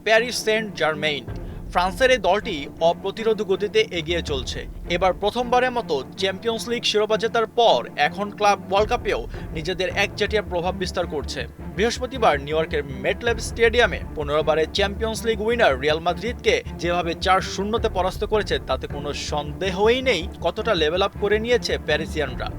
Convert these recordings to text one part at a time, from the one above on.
Paris Saint Jermaine. ফ্রান্সের এই দলটি অপ্রতিরোধ গতিতে এগিয়ে চলছে। এবার প্রথমবারের মতো চ্যাম্পিয়ন্স লিগ শিরোপা জেতার পর এখন ক্লাব ওয়ার্ল্ড কাপেও নিজেদের একচেটিয়া প্রভাব বিস্তার করছে। বৃহস্পতিবার নিউ ইয়র্কের মেটলাইফ স্টেডিয়ামে 15 বারের চ্যাম্পিয়ন্স লিগ উইনার রিয়াল মাদ্রিদকে যেভাবে 4-0 পরাস্ত করেছে তাতে কোনো সন্দেহই নেই কতটা লেভেল আপ করে নিয়েছে প্যারিসিয়ানরা।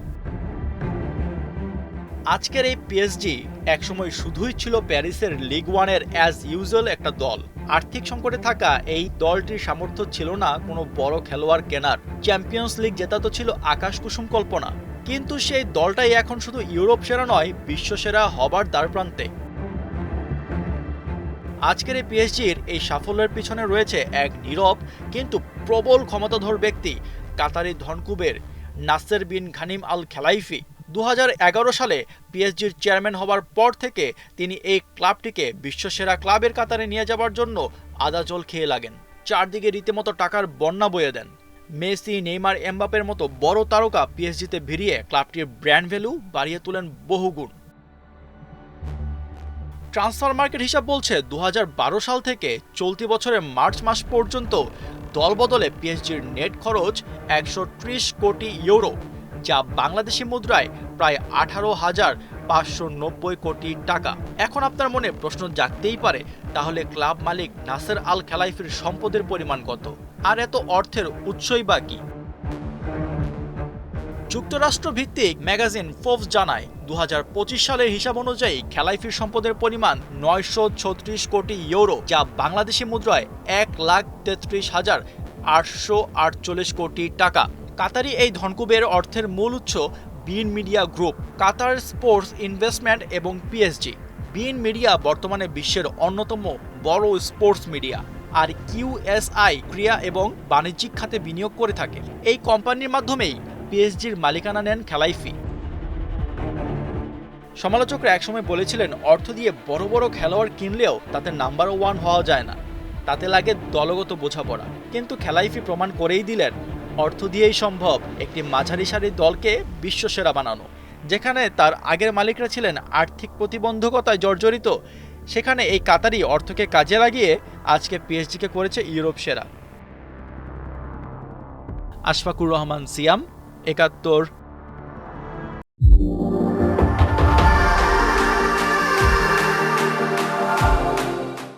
আজকের এই পিএসজি একসময় শুধুই ছিল প্যারিসের লিগ ওয়ানের অ্যাজ ইউজুয়াল একটা দল। আর্থিক সংকটে থাকা এই দলটির সামর্থ্য ছিল না কোনো বড় খেলোয়াড় কেনার। চ্যাম্পিয়ন্স লিগ জেতা তো ছিল আকাশকুসুম কল্পনা, কিন্তু সেই দলটাই এখন শুধু ইউরোপ সেরা নয়, বিশ্বসেরা হবার দ্বারপ্রান্তে। আজকের এই পিএসজির এই সাফল্যের পিছনে রয়েছে এক নীরব কিন্তু প্রবল ক্ষমতাধর ব্যক্তি, কাতারি ধনকুবের নাসের বিন ঘানিম আল খেলাইফি। 2011 সালে পিএসজির চেয়ারম্যান হবার পর থেকে তিনি এই ক্লাবটিকে বিশ্বসেরা ক্লাবের কাতারে নিয়ে যাবার জন্য আদাজল খেয়ে লাগেন। চারদিকে রীতিমতো টাকার বন্যা বয়ে দেন। মেসি, নেইমার, এমবাপের মতো বড় তারকা পিএসজিতে ভিড়িয়ে ক্লাবটির ব্র্যান্ড ভ্যালু বাড়িয়ে তোলেন বহুগুণ। ট্রান্সফার মার্কেট হিসাব বলছে 2012 সাল থেকে চলতি বছরের মার্চ মাস পর্যন্ত দলবদলে পিএসজির নেট খরচ 130 কোটি ইউরো, যা বাংলাদেশি মুদ্রায় প্রায় 18,590 কোটি টাকা। এখন আপনার মনে প্রশ্ন জাগতেই পারে, তাহলে ক্লাব মালিক নাসের আল খেলাইফির সম্পদের পরিমাণ কত, আর এত অর্থের উৎসই বা কি? যুক্তরাষ্ট্র ভিত্তিক ম্যাগাজিন ফোর্বস জানায় 2025 সালের হিসাব অনুযায়ী খেলাইফির সম্পদের পরিমাণ 936 কোটি ইউরো, যা বাংলাদেশি মুদ্রায় 1,33,848 কোটি টাকা। কাতারি এই ধনকুবের অর্থের মূল উৎস বিন মিডিয়া গ্রুপ, কাতার স্পোর্টস ইনভেস্টমেন্ট এবং পিএসজি। বিন মিডিয়া বর্তমানে বিশ্বের অন্যতম বড় স্পোর্টস মিডিয়া, আর কিউএসআই ক্রীড়া এবং বাণিজ্যিক খাতে বিনিয়োগ করে থাকে। এই কোম্পানির মাধ্যমেই পিএসজির মালিকানা নেন খেলাইফি। সমালোচকরা একসময় বলেছিলেন, অর্থ দিয়ে বড় বড় খেলোয়াড় কিনলেও তাতে নাম্বার 1 হওয়া যায় না, তাতে লাগে দলগত বোঝাপড়া। কিন্তু খেলাইফি প্রমাণ করেই দিলেন, অর্থ দিয়েই সম্ভব একটি মাঝারি সারির দলকে বিশ্বসেরা বানানো। যেখানে তার আগের মালিকরা ছিলেন আর্থিক প্রতিবন্ধকতায় জর্জরিত, সেখানে এই কাতারি অর্থকে কাজে লাগিয়ে আজকে পিএসজিকে করেছে ইউরোপ সেরা। আশফাকুর রহমান সিয়াম, ৭১